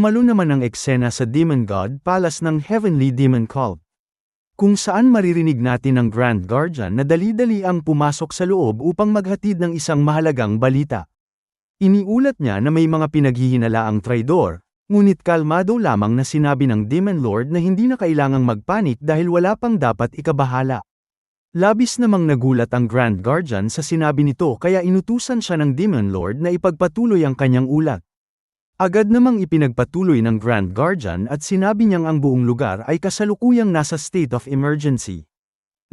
Dumalo naman ang eksena sa Demon God Palace ng Heavenly Demon Cult, kung saan maririnig natin ang Grand Guardian na dali-dali ang pumasok sa loob upang maghatid ng isang mahalagang balita. Iniulat niya na may mga pinaghihinalaang traidor, ngunit kalmado lamang na sinabi ng Demon Lord na hindi na kailangang magpanik dahil wala pang dapat ikabahala. Labis namang nagulat ang Grand Guardian sa sinabi nito kaya inutusan siya ng Demon Lord na ipagpatuloy ang kanyang ulat. Agad namang ipinagpatuloy ng Grand Guardian at sinabi niyang ang buong lugar ay kasalukuyang nasa state of emergency.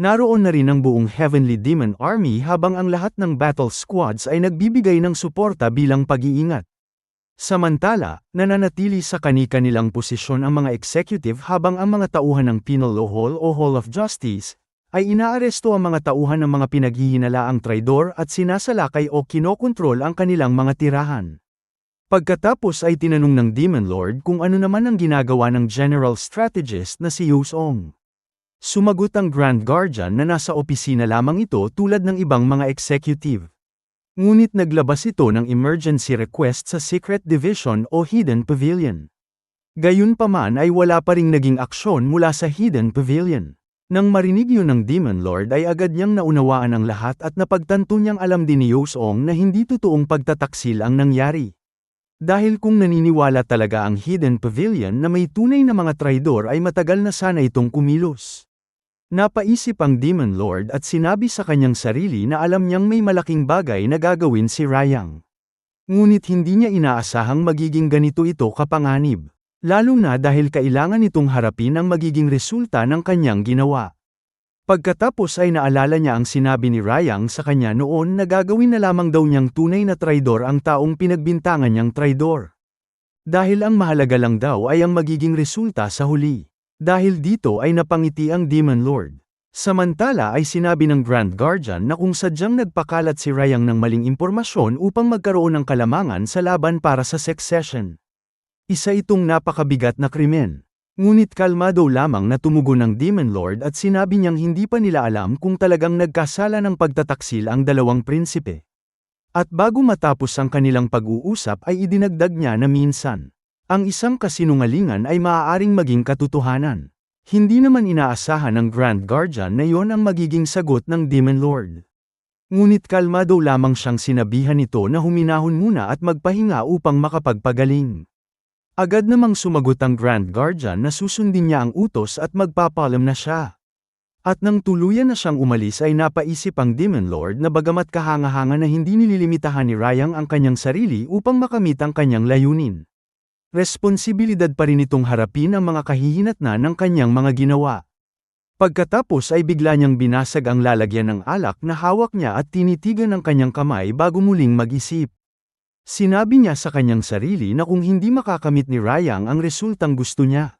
Naroon na rin ang buong Heavenly Demon Army habang ang lahat ng battle squads ay nagbibigay ng suporta bilang pag-iingat. Samantala, nananatili sa kani-kanilang posisyon ang mga executive habang ang mga tauhan ng Penal Hall o Hall of Justice ay inaaresto ang mga tauhan ng mga pinaghihinalaang traidor at sinasalakay o kinokontrol ang kanilang mga tirahan. Pagkatapos ay tinanong ng Demon Lord kung ano naman ang ginagawa ng General Strategist na si Yusong. Sumagot ang Grand Guardian na nasa opisina lamang ito tulad ng ibang mga executive. Ngunit naglabas ito ng emergency request sa Secret Division o Hidden Pavilion. Gayunpaman ay wala pa ring naging aksyon mula sa Hidden Pavilion. Nang marinig yun ng Demon Lord ay agad niyang naunawaan ang lahat at napagtanto niyang alam din ni Yusong na hindi totoong pagtataksil ang nangyari. Dahil kung naniniwala talaga ang Hidden Pavilion na may tunay na mga traidor ay matagal na sana itong kumilos. Napaisip ang Demon Lord at sinabi sa kanyang sarili na alam niyang may malaking bagay na gagawin si Rayang. Ngunit hindi niya inaasahang magiging ganito ito kapanganib. Lalo na dahil kailangan itong harapin ang magiging resulta ng kanyang ginawa. Pagkatapos ay naalala niya ang sinabi ni Rayang sa kanya noon na gagawin na lamang daw niyang tunay na traidor ang taong pinagbintangan niyang traidor. Dahil ang mahalaga lang daw ay ang magiging resulta sa huli. Dahil dito ay napangiti ang Demon Lord. Samantala ay sinabi ng Grand Guardian na kung sadyang nagpakalat si Rayang ng maling impormasyon upang magkaroon ng kalamangan sa laban para sa succession. Isa itong napakabigat na krimen. Ngunit kalmado lamang na tumugon ng Demon Lord at sinabi niyang hindi pa nila alam kung talagang nagkasala ng pagtataksil ang dalawang prinsipe. At bago matapos ang kanilang pag-uusap ay idinagdag niya na minsan, ang isang kasinungalingan ay maaaring maging katotohanan. Hindi naman inaasahan ng Grand Guardian na yon ang magiging sagot ng Demon Lord. Ngunit kalmado lamang siyang sinabihan nito na huminahon muna at magpahinga upang makapagpagaling. Agad namang sumagot ang Grand Guardian na susundin niya ang utos at magpapaalam na siya. At nang tuluyan na siyang umalis ay napaisip ang Demon Lord na bagamat kahanga-hanga na hindi nililimitahan ni Rayang ang kanyang sarili upang makamit ang kanyang layunin. Responsibilidad pa rin itong harapin ang mga kahihinatnan ng kanyang mga ginawa. Pagkatapos ay bigla niyang binasag ang lalagyan ng alak na hawak niya at tinitigan ang kanyang kamay bago muling mag-isip. Sinabi niya sa kanyang sarili na kung hindi makakamit ni Rayang ang resultang gusto niya,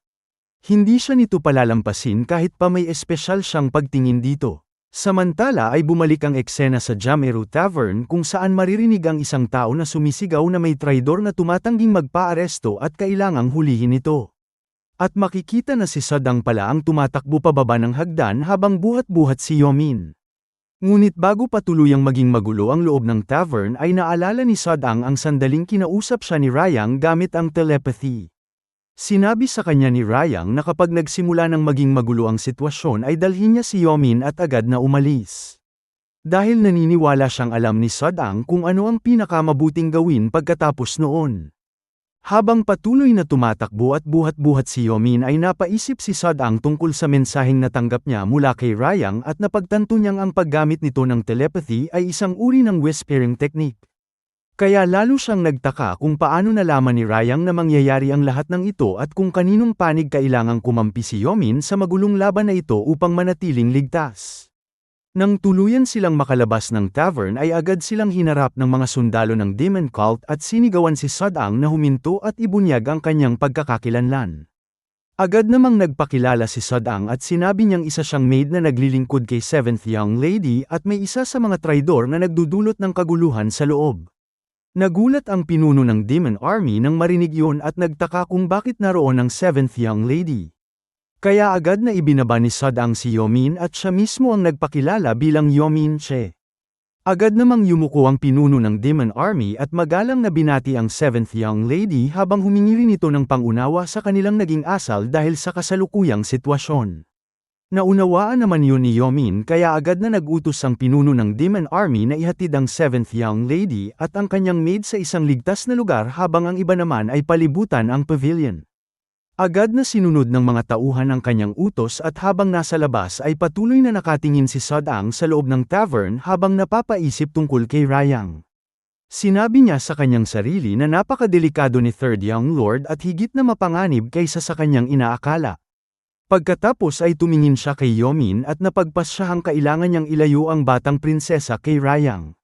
hindi siya nito palalampasin kahit pa may espesyal siyang pagtingin dito. Samantala ay bumalik ang eksena sa Jameru Tavern kung saan maririnig ang isang tao na sumisigaw na may traidor na tumatangging magpaaresto at kailangang hulihin ito. At makikita na si Sadang pala ang tumatakbo pababa ng hagdan habang buhat-buhat si Yomin. Ngunit bago pa tuluyang maging magulo ang loob ng tavern ay naalala ni Sadang ang sandaling kinausap siya ni Rayang gamit ang telepathy. Sinabi sa kanya ni Rayang na kapag nagsimula ng maging magulo ang sitwasyon ay dalhin niya si Yomin at agad na umalis. Dahil naniniwala siyang alam ni Sadang kung ano ang pinakamabuting gawin pagkatapos noon. Habang patuloy na tumatakbo at buhat-buhat si Yomin ay napaisip si Sadang tungkol sa mensaheng natanggap niya mula kay Rayang at napagtanto niyang ang paggamit nito ng telepathy ay isang uri ng whispering technique. Kaya lalo siyang nagtaka kung paano nalaman ni Rayang na mangyayari ang lahat ng ito at kung kaninong panig kailangang kumampi si Yomin sa magulong laban na ito upang manatiling ligtas. Nang tuluyan silang makalabas ng tavern ay agad silang hinarap ng mga sundalo ng Demon Cult at sinigawan si Sadang na huminto at ibunyag ang kanyang pagkakakilanlan. Agad namang nagpakilala si Sadang at sinabi niyang isa siyang maid na naglilingkod kay 7th Young Lady at may isa sa mga traidor na nagdudulot ng kaguluhan sa loob. Nagulat ang pinuno ng Demon Army nang marinig yun at nagtaka kung bakit naroon ang 7th Young Lady. Kaya agad na ibinaba ni Sadang si Yomin at siya mismo ang nagpakilala bilang Yomin Che. Agad namang yumuko ang pinuno ng Demon Army at magalang na binati ang 7th Young Lady habang humingi rin ito ng pangunawa sa kanilang naging asal dahil sa kasalukuyang sitwasyon. Naunawaan naman yun ni Yomin kaya agad na nag-utos ang pinuno ng Demon Army na ihatid ang 7th Young Lady at ang kanyang maid sa isang ligtas na lugar habang ang iba naman ay palibutan ang pavilion. Agad na sinunod ng mga tauhan ang kanyang utos at habang nasa labas ay patuloy na nakatingin si Sodang sa loob ng tavern habang napapaisip tungkol kay Rayang. Sinabi niya sa kanyang sarili na napakadelikado ni Third Young Lord at higit na mapanganib kaysa sa kanyang inaakala. Pagkatapos ay tumingin siya kay Yomin at napagpasyahang kailangan niyang ilayo ang batang prinsesa kay Rayang.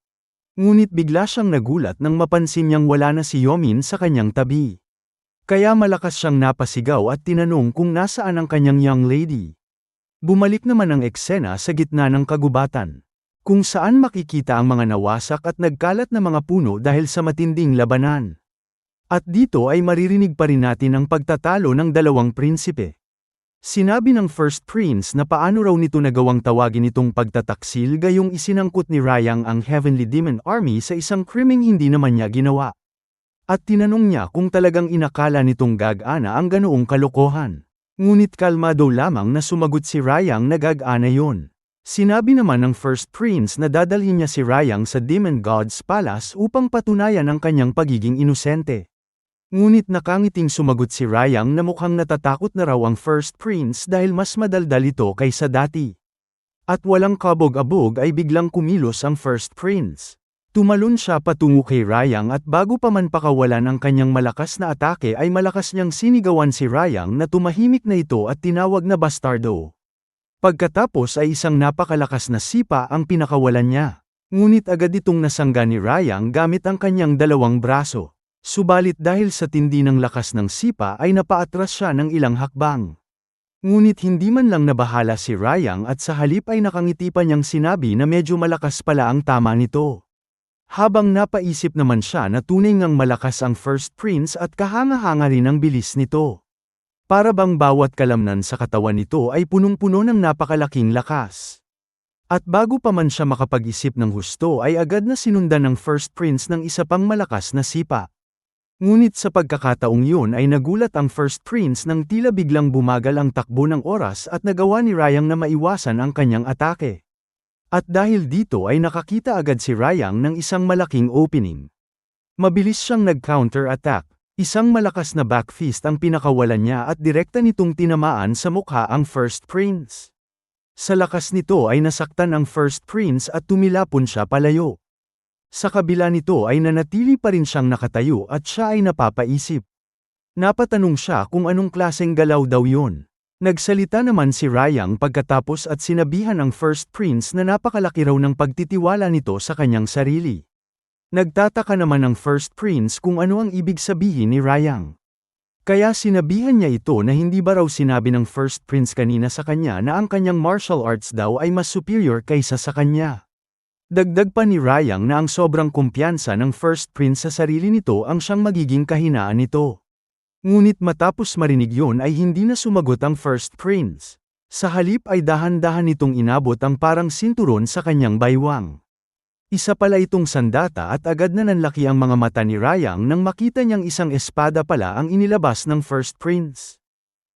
Ngunit bigla siyang nagulat nang mapansin niyang wala na si Yomin sa kanyang tabi. Kaya malakas siyang napasigaw at tinanong kung nasaan ang kanyang young lady. Bumalik naman ang eksena sa gitna ng kagubatan, kung saan makikita ang mga nawasak at nagkalat na mga puno dahil sa matinding labanan. At dito ay maririnig pa rin natin ang pagtatalo ng dalawang prinsipe. Sinabi ng First Prince na paano raw nito nagawang tawagin itong pagtataksil gayong isinangkot ni Rayang ang Heavenly Demon Army sa isang krimeng hindi naman niya ginawa. At tinanong niya kung talagang inakala nitong gag-ana ang ganoong kalokohan. Ngunit kalmado lamang na sumagot si Rayang na gag-ana yon. Sinabi naman ng First Prince na dadalhin niya si Rayang sa Demon God's Palace upang patunayan ang kanyang pagiging inosente. Ngunit nakangiting sumagot si Rayang na mukhang natatakot na raw ang First Prince dahil mas madaldal ito kaysa dati. At walang kabog-abog ay biglang kumilos ang First Prince. Tumalon siya patungo kay Rayang at bago pa man pakawalan ang kanyang malakas na atake ay malakas niyang sinigawan si Rayang na tumahimik na ito at tinawag na bastardo. Pagkatapos ay isang napakalakas na sipa ang pinakawalan niya. Ngunit agad itong nasangga ni Rayang gamit ang kanyang dalawang braso. Subalit dahil sa tindi ng lakas ng sipa ay napaatras siya ng ilang hakbang. Ngunit hindi man lang nabahala si Rayang at sa halip ay nakangiti pa niyang sinabi na medyo malakas pala ang tama nito. Habang napaisip naman siya na tunay ngang malakas ang First Prince at kahanga-hanga rin ang bilis nito. Para bang bawat kalamnan sa katawan nito ay punong-puno ng napakalaking lakas. At bago pa man siya makapag-isip ng husto ay agad na sinundan ng First Prince ng isa pang malakas na sipa. Ngunit sa pagkakataong yun ay nagulat ang First Prince nang tila biglang bumagal ang takbo ng oras at nagawa ni Rayang na maiwasan ang kanyang atake. At dahil dito ay nakakita agad si Rayang ng isang malaking opening. Mabilis siyang nag-counter-attack, isang malakas na back fist ang pinakawalan niya at direkta nitong tinamaan sa mukha ang First Prince. Sa lakas nito ay nasaktan ang First Prince at tumilapon siya palayo. Sa kabila nito ay nanatili pa rin siyang nakatayo at siya ay napapaisip. Napatanong siya kung anong klaseng galaw daw yun. Nagsalita naman si Rayang pagkatapos at sinabihan ang First Prince na napakalaki raw ng pagtitiwala nito sa kanyang sarili. Nagtataka naman ang First Prince kung ano ang ibig sabihin ni Rayang. Kaya sinabihan niya ito na hindi ba raw sinabi ng First Prince kanina sa kanya na ang kanyang martial arts daw ay mas superior kaysa sa kanya. Dagdag pa ni Rayang na ang sobrang kumpiyansa ng First Prince sa sarili nito ang siyang magiging kahinaan nito. Ngunit matapos marinig yun ay hindi na sumagot ang First Prince. Sa halip ay dahan-dahan nitong inabot ang parang sinturon sa kanyang baywang. Isa pala itong sandata at agad na nanlaki ang mga mata ni Rayang nang makita niyang isang espada pala ang inilabas ng First Prince.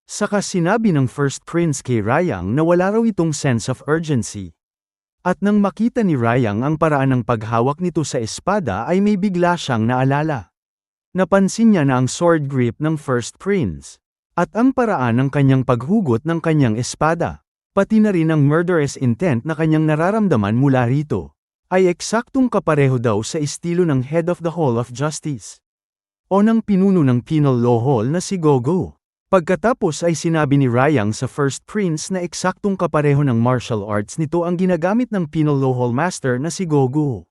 Saka sinabi ng First Prince kay Rayang na wala raw itong sense of urgency. At nang makita ni Rayang ang paraan ng paghawak nito sa espada ay may bigla siyang naalala. Napansin niya na ang sword grip ng First Prince, at ang paraan ng kanyang paghugot ng kanyang espada, pati na rin ang murderous intent na kanyang nararamdaman mula rito, ay eksaktong kapareho daw sa estilo ng Head of the Hall of Justice, o ng pinuno ng Penal Law Hall na si Gogo. Pagkatapos ay sinabi ni Rayang sa First Prince na eksaktong kapareho ng martial arts nito ang ginagamit ng Penal Law Hall Master na si Gogo.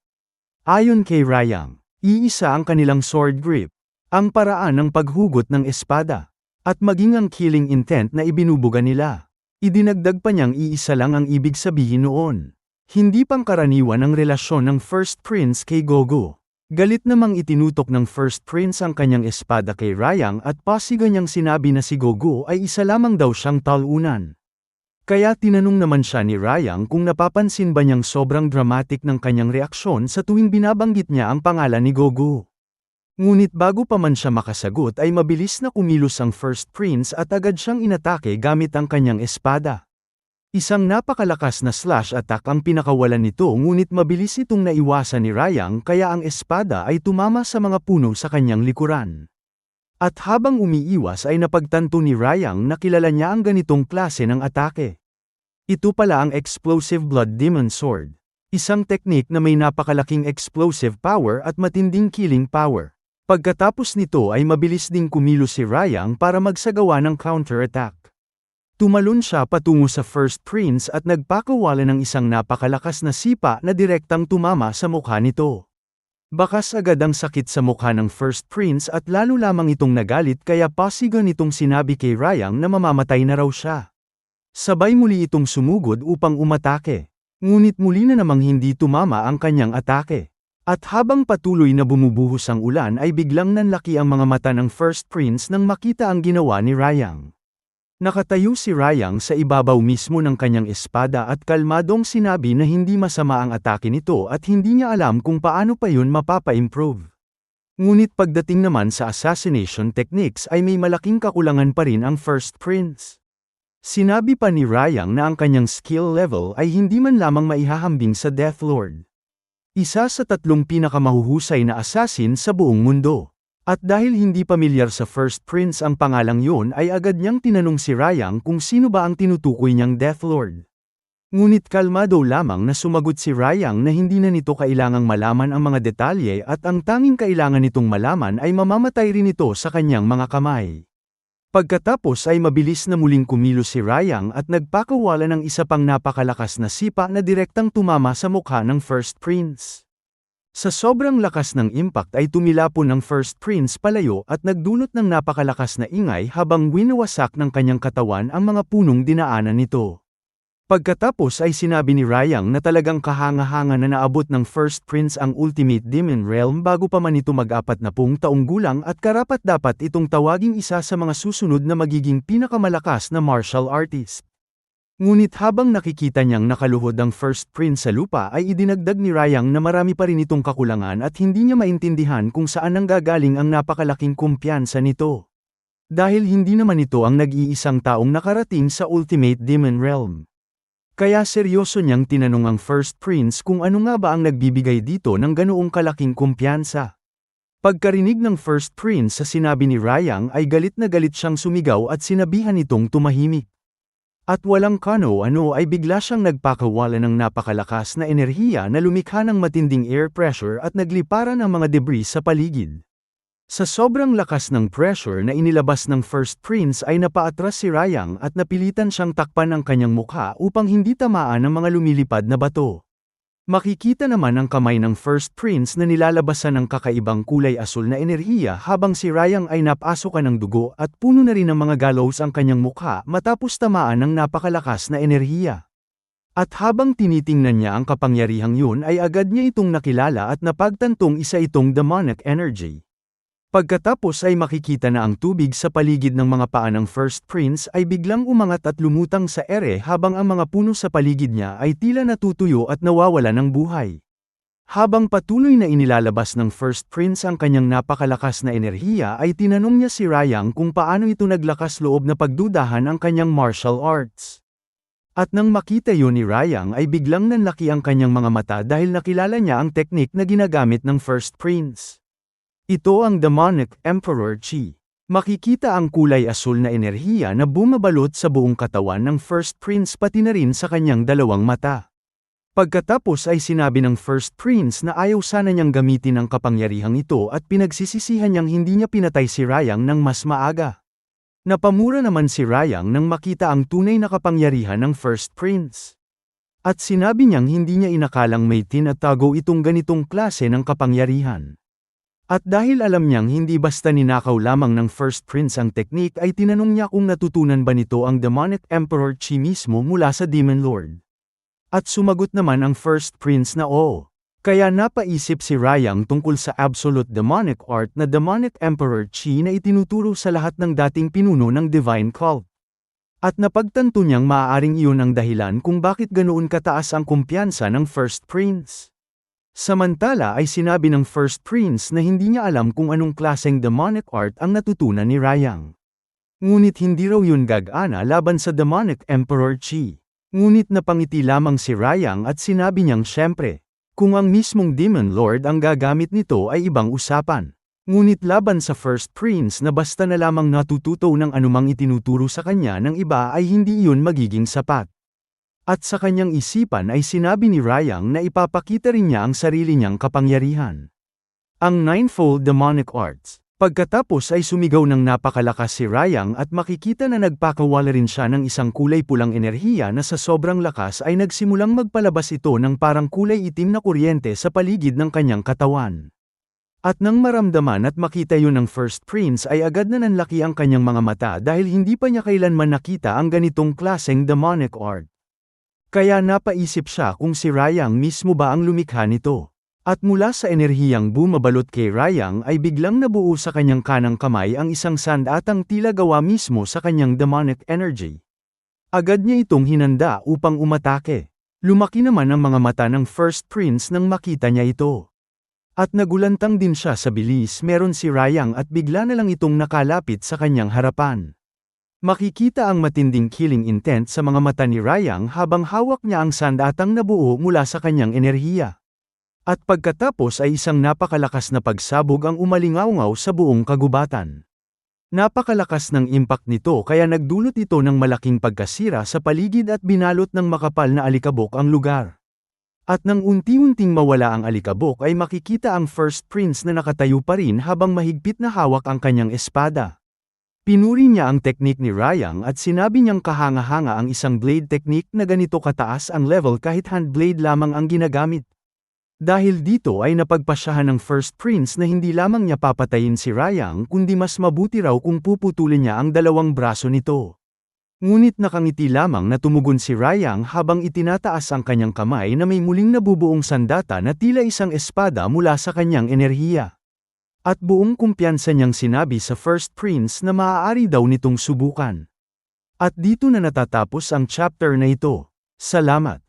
Ayon kay Rayang, iisa ang kanilang sword grip, ang paraan ng paghugot ng espada, at maging ang killing intent na ibinubuga nila. Idinagdag pa niyang iisa lang ang ibig sabihin noon. Hindi pangkaraniwan ang relasyon ng First Prince kay Gogo. Galit namang itinutok ng First Prince ang kanyang espada kay Rayang at pasiga niyang sinabi na si Gogo ay isa lamang daw siyang talunan. Kaya tinanong naman siya ni Rayang kung napapansin ba niyang sobrang dramatic ng kanyang reaksyon sa tuwing binabanggit niya ang pangalan ni Gogo. Ngunit bago pa man siya makasagot ay mabilis na kumilos ang First Prince at agad siyang inatake gamit ang kanyang espada. Isang napakalakas na slash attack ang pinakawalan nito ngunit mabilis itong naiwasan ni Rayang kaya ang espada ay tumama sa mga puno sa kanyang likuran. At habang umiiwas ay napagtanto ni Rayang na kilala niya ang ganitong klase ng atake. Ito pala ang Explosive Blood Demon Sword. Isang teknik na may napakalaking explosive power at matinding killing power. Pagkatapos nito ay mabilis ding kumilos si Rayang para magsagawa ng counter-attack. Tumalon siya patungo sa First Prince at nagpakawala ng isang napakalakas na sipa na direktang tumama sa mukha nito. Bakas agad ang sakit sa mukha ng First Prince at lalo lamang itong nagalit kaya pasigan itong sinabi kay Rayang na mamamatay na raw siya. Sabay muli itong sumugod upang umatake. Ngunit muli na namang hindi tumama ang kanyang atake. At habang patuloy na bumubuhos ang ulan ay biglang nanlaki ang mga mata ng First Prince nang makita ang ginawa ni Rayang. Nakatayo si Rayang sa ibabaw mismo ng kanyang espada at kalmadong sinabi na hindi masama ang atake nito at hindi niya alam kung paano pa yun mapapa-improve. Ngunit pagdating naman sa assassination techniques ay may malaking kakulangan pa rin ang First Prince. Sinabi pa ni Rayang na ang kanyang skill level ay hindi man lamang maihahambing sa Death Lord. Isa sa 3 pinakamahuhusay na assassin sa buong mundo. At dahil hindi pamilyar sa First Prince ang pangalang yun ay agad niyang tinanong si Rayang kung sino ba ang tinutukoy niyang Death Lord. Ngunit kalmado lamang na sumagot si Rayang na hindi na nito kailangang malaman ang mga detalye at ang tanging kailangan nitong malaman ay mamamatay rin ito sa kanyang mga kamay. Pagkatapos ay mabilis na muling kumilos si Rayang at nagpakawala ng isa pang napakalakas na sipa na direktang tumama sa mukha ng First Prince. Sa sobrang lakas ng impact ay tumilapon ng First Prince palayo at nagdulot ng napakalakas na ingay habang winawasak ng kanyang katawan ang mga punong dinaanan nito. Pagkatapos ay sinabi ni Rayang na talagang kahanga-hanga na naabot ng First Prince ang Ultimate Demon Realm bago pa man ito mag-40 taong gulang at karapat-dapat itong tawaging isa sa mga susunod na magiging pinakamalakas na martial artist. Ngunit habang nakikita niyang nakaluhod ang First Prince sa lupa ay idinagdag ni Rayang na marami pa rin itong kakulangan at hindi niya maintindihan kung saan nanggagaling ang napakalaking kumpiyansa nito. Dahil hindi naman ito ang nag-iisang taong nakarating sa Ultimate Demon Realm. Kaya seryoso niyang tinanong ang First Prince kung ano nga ba ang nagbibigay dito ng ganoong kalaking kumpiyansa. Pagkarinig ng First Prince sa sinabi ni Rayang ay galit na galit siyang sumigaw at sinabihan itong tumahimik. At walang kano-ano ay bigla siyang nagpakawala ng napakalakas na enerhiya na lumikha ng matinding air pressure at nagliparan ang mga debris sa paligid. Sa sobrang lakas ng pressure na inilabas ng First Prince ay napaatras si Rayang at napilitan siyang takpan ang kanyang mukha upang hindi tamaan ng mga lumilipad na bato. Makikita naman ang kamay ng First Prince na nilalabasan ng kakaibang kulay asul na enerhiya habang si Rayang ay napasukan ng dugo at puno na rin ng mga gallows ang kanyang mukha matapos tamaan ng napakalakas na enerhiya. At habang tinitingnan niya ang kapangyarihang yun ay agad niya itong nakilala at napagtantong isa itong demonic energy. Pagkatapos ay makikita na ang tubig sa paligid ng mga paa ng First Prince ay biglang umangat at lumutang sa ere habang ang mga puno sa paligid niya ay tila natutuyo at nawawala ng buhay. Habang patuloy na inilalabas ng First Prince ang kanyang napakalakas na enerhiya ay tinanong niya si Rayang kung paano ito naglakas loob na pagdudahan ang kanyang martial arts. At nang makita yun ni Rayang ay biglang nanlaki ang kanyang mga mata dahil nakilala niya ang teknik na ginagamit ng First Prince. Ito ang Demonic Emperor Chi. Makikita ang kulay asul na enerhiya na bumabalot sa buong katawan ng First Prince pati na rin sa kanyang dalawang mata. Pagkatapos ay sinabi ng First Prince na ayaw sana niyang gamitin ang kapangyarihang ito at pinagsisisihan niyang hindi niya pinatay si Rayang ng mas maaga. Napamura naman si Rayang nang makita ang tunay na kapangyarihan ng First Prince. At sinabi niyang hindi niya inakalang may tinatago itong ganitong klase ng kapangyarihan. At dahil alam niyang hindi basta ninakaw lamang ng First Prince ang teknik ay tinanong niya kung natutunan ba nito ang Demonic Emperor Chi mismo mula sa Demon Lord. At sumagot naman ang First Prince na oo. Kaya napaisip si Rayang tungkol sa absolute demonic art na Demonic Emperor Chi na itinuturo sa lahat ng dating pinuno ng Divine Cult. At napagtanto niyang maaaring iyon ang dahilan kung bakit ganoon kataas ang kumpiyansa ng First Prince. Samantala ay sinabi ng First Prince na hindi niya alam kung anong klaseng demonic art ang natutunan ni Rayang. Ngunit hindi raw yun gag-ana laban sa demonic Emperor Qi. Ngunit napangiti lamang si Rayang at sinabi niyang syempre, kung ang mismong Demon Lord ang gagamit nito ay ibang usapan. Ngunit laban sa First Prince na basta na lamang natututo ng anumang itinuturo sa kanya ng iba ay hindi iyon magiging sapat. At sa kanyang isipan ay sinabi ni Rayang na ipapakita rin niya ang sarili niyang kapangyarihan. Ang Ninefold Demonic Arts. Pagkatapos ay sumigaw ng napakalakas si Rayang at makikita na nagpakawala rin siya ng isang kulay pulang enerhiya na sa sobrang lakas ay nagsimulang magpalabas ito ng parang kulay itim na kuryente sa paligid ng kanyang katawan. At nang maramdaman at makita yun ng First Prince ay agad na nanlaki ang kanyang mga mata dahil hindi pa niya kailanman nakita ang ganitong klaseng demonic art. Kaya napaisip siya kung si Rayang mismo ba ang lumikha nito. At mula sa enerhiyang bumabalot kay Rayang ay biglang nabuo sa kanyang kanang kamay ang isang sandatang tila gawa mismo sa kanyang demonic energy. Agad niya itong hinanda upang umatake. Lumaki naman ang mga mata ng First Prince nang makita niya ito. At nagulantang din siya sa bilis meron si Rayang at bigla na lang itong nakalapit sa kanyang harapan. Makikita ang matinding killing intent sa mga mata ni Rayang habang hawak niya ang sandatang nabuo mula sa kanyang enerhiya. At pagkatapos ay isang napakalakas na pagsabog ang umalingaw-ngaw sa buong kagubatan. Napakalakas ng impact nito kaya nagdulot ito ng malaking pagkasira sa paligid at binalot ng makapal na alikabok ang lugar. At nang unti-unting mawala ang alikabok ay makikita ang First Prince na nakatayo pa rin habang mahigpit na hawak ang kanyang espada. Pinuri niya ang teknik ni Rayang at sinabi niyang kahanga-hanga ang isang blade technique na ganito kataas ang level kahit hand blade lamang ang ginagamit. Dahil dito ay napagpasyahan ng First Prince na hindi lamang niya papatayin si Rayang kundi mas mabuti raw kung puputulin niya ang dalawang braso nito. Ngunit nakangiti lamang na tumugon si Rayang habang itinataas ang kanyang kamay na may muling nabubuong sandata na tila isang espada mula sa kanyang enerhiya. At buong kumpiyansa niyang sinabi sa First Prince na maaari daw nitong subukan. At dito na natatapos ang chapter na ito. Salamat.